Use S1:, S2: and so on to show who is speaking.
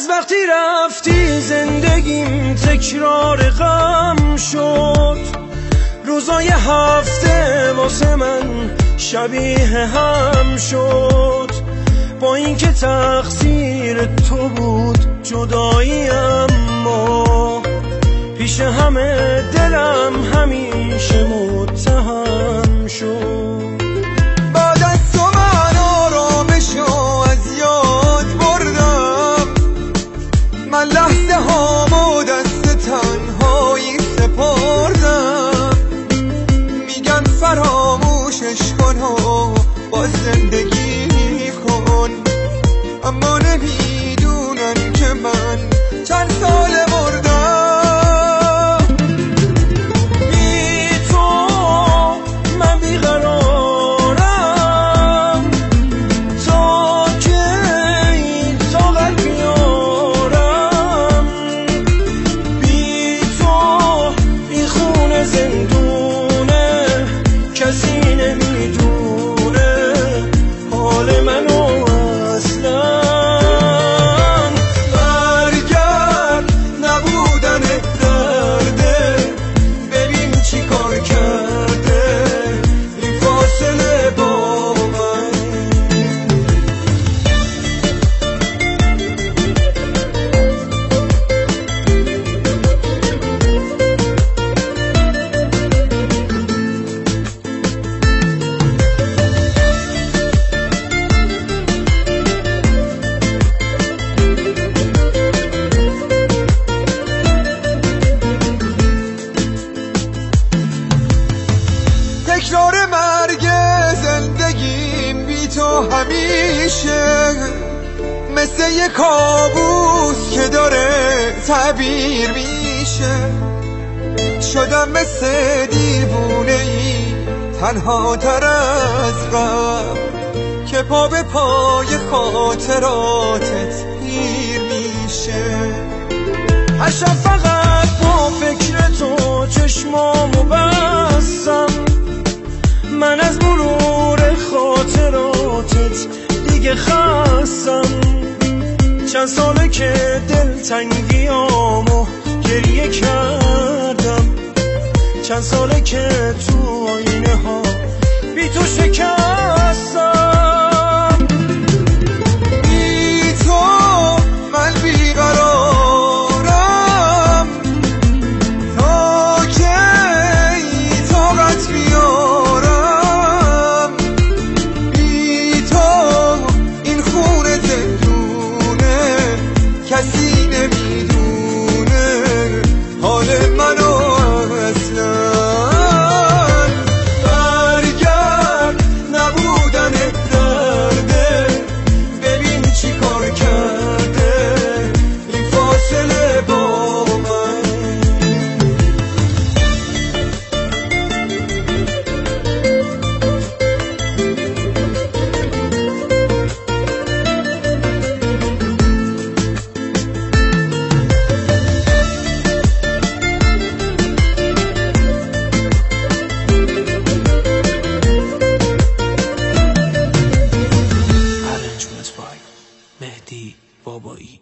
S1: از وقتی رفتی زندگیم تکرار غم شد، روزای هفته واسه من شبیه هم شد. با اینکه تقصیر تو بود جدایی، اما پیش همه دلم همیشه متهم شد.
S2: بعد از تو من آرامشو از یاد بردم، من لحظه هامو دست تنهایی سپردم. میگن فراموشش کن و با زندگی کن، اما نمیدونن که من چند سال مردم. بی تو من بیقرارم، تا که این طاقت بیارم. بی تو این خونه زندونه، کسی نمیدونه حال منو اصلا. برگرد نبودن درده، ببین چی کار کرده این فاصله با من. تکرار مرگ زندگیم بی تو همیشه مثل یه کابوس که داره تعبیر میشه. شدم مثل دیوونه‌ای تنها تر از غم، که پا به پای خاطراتت پیر میشه. هر شب فقط با فکر تو چشمامو بستم، من از مرور خاطراتت دیگه خستم. چند ساله که دلتنگیامو گریه کردم، چند ساله که تو آینه ها بی تو شکستم. بی تو من بیقرارم، تا که این طاقت بیارم. بی تو این خونه زندونه، کسی نمیدونه حال منو اصلا. برگرد نبودن درده، ببین چی کار کرده این فاصله با من.
S1: مهدی بابایی.